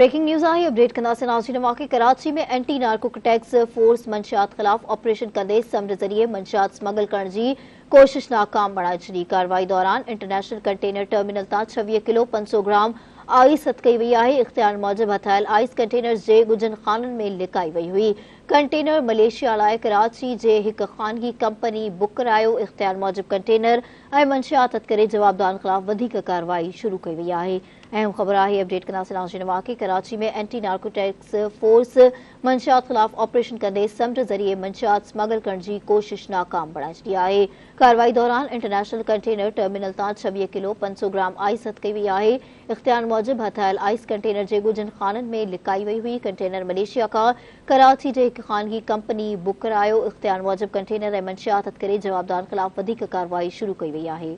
Breaking news I update कंदासीं नाज़रीन वाक़ई कराची में एंटी नार्कोटिक्स फोर्स मंशियात ख़िलाफ़ ऑपरेशन कंदे समुंड ज़रिए मंशियात स्मगल करण की कोशिश नाकाम बणाए छॾी। कार्रवाई दौरान इंटरनेशनल कंटेनर टर्मिनल तां 26 किलो 500 ग्राम आइस हथ कई वई आहे। इख्तियार मूजिब हथायल आइस कंटेनर्स जे गुजन खानन में लिकाई वई हुई। कंटेनर मलेशिया लाइ कराची जे हिक ख़ानगी कंपनी बुक करायो। इख्तियार मूजिब कंटेनर ऐं मंशियात हथ करे जवाबदारनि ख़िलाफ़ वधीक कार्रवाई शुरू कई वई आहे। अहम ख़बर आहे अपडेट कंदासीं नाज़रीन वाक़ई कराची में एंटी नार्कोटिक्स फोर्स मंशियात ख़िलाफ़ ऑपरेशन कंदे समुंड ज़रिए मंशियात स्मगल करण की कोशिश नाकाम बणाए छॾी आहे। कार्रवाई दौरान इंटरनेशनल कंटेनर टर्मिनल तां 26 किलो 500 ग्राम आइस हथ कई वई आहे। इख्तियार मूजिब हथायल आइस कंटेनर जे गुजन खानन में लिकाई वई हुई। कंटेनर मलेशिया का कराची जे हिक ख़ानगी कंपनी बुक करायो। इख्तियार मूजिब कंटेनर ऐं मंशियात हथ करे जवाबदारनि ख़िलाफ़ वधीक कार्रवाई शुरू कई वई आहे।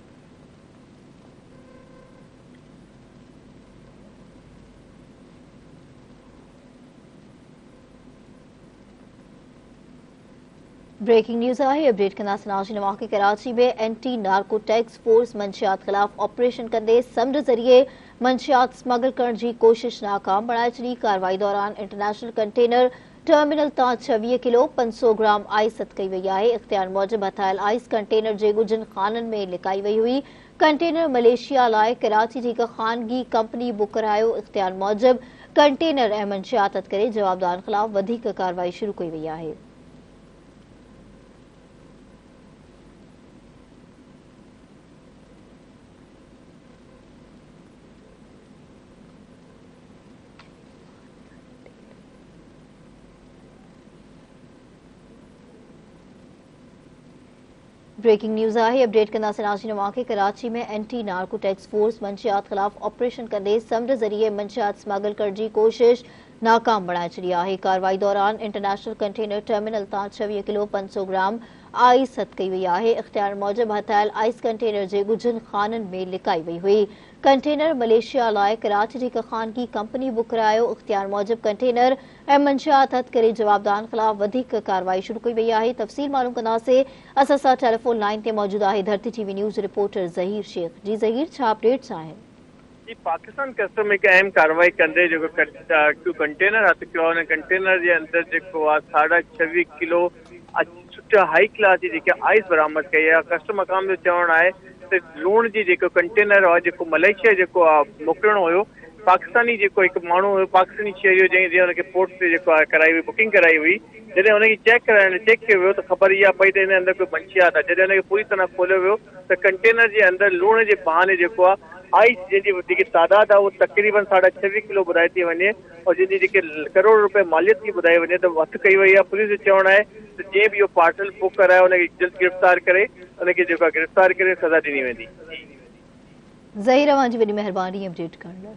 ब्रेकिंग न्यूज़ आहे अपडेट कंदासीं नाज़रीन वाक़ई कराची में एंटी नार्कोटिक्स फोर्स मंशियात ख़िलाफ़ ऑपरेशन कंदे समुंड ज़रिए मंशियात स्मगल करण की कोशिश नाकाम बणाए छॾी। कार्रवाई दौरान इंटरनेशनल कंटेनर टर्मिनल तां 26 किलो 500 ग्राम आइस हथ कई वई आहे। इख्तियार मूजिब हथायल आइस कंटेनर जे गुजन खानन में लिकाई वई हुई। कंटेनर मलेशिया लाइ कराची जी हिक ख़ानगी कंपनी बुक करायो। इख्तियार मूजिब कंटेनर ऐं मंशियात हथ करे जवाबदारनि ख़िलाफ़ वधीक कार्रवाई शुरू कई वई आहे। ब्रेकिंग न्यूज़ आहे अपडेट कंदासीं नाज़रीन वाक़ई कराची में एंटी नार्कोटिक्स फोर्स मंशियात ख़िलाफ़ ऑपरेशन कंदे समुंड ज़रिए मंशियात स्मगल करण की कोशिश नाकाम बणाए छॾी आहे। कार्रवाई दौरान इंटरनेशनल कंटेनर टर्मिनल तां 26 किलो 500 ग्राम आइस हथ कई वई आहे। इख्तियार मूजिब हथायल आइस कंटेनर जे गुजन खानन में लिकाई वई हुई। कंटेनर मलेशिया लाइ कराची जी हिक ख़ानगी कंपनी बुक करायो। इख्तियार मूजिब कंटेनर ऐं मंशियात हथ करे जवाबदारनि ख़िलाफ़ वधीक कार्रवाई शुरू कई वई आहे। तफ़सील मालूम कंदासीं। असां सां टेलीफोन लाइन ते मौजूद आहे Dharti TV news reporter Zaheer Shaikh. जी ज़हीर, छा अपडेट्स आहिनि? जी, पाकिस्तान कस्टम एक अहम कार्रवाई कंदे जो कंटेनर हथ कयो आहे। कंटेनर के अंदर जो 26.5 किलो सुठा हाई क्लास की आइस बरामद कई है। कस्टम मकाम जो चवण है तो लूण की कंटेनर जो मलेशिया जो मोकिलणो हो, पाकिस्तानी जो एक मानू हो, पाकिस्तानी शहरी जैसे पोर्ट से कराई हुई बुकिंग कराई हुई। जैसे उनकी चेक किया वो तो खबर यह पई तो अंदर कोई मंशियात है। जैसे पूरी तरह खोलियो वो तो कंटेनर के अंदर लूण के बहाने जो आइस जी तादाद है वो तकरीबन 26.5 किलो बुधाई थी वने और जी करोड़ रुपए मालियत की बुधाई वने तो हथ कई वही है। पुलिस जो चवण है तो जे भी पार्सल बुक कराए उनके जल्द गिरफ्तार करे गिरफ्तार करे सजा दी वेंदी। ज़हीर, अवां जी वॾी महिरबानी अपडेट करण लाइ।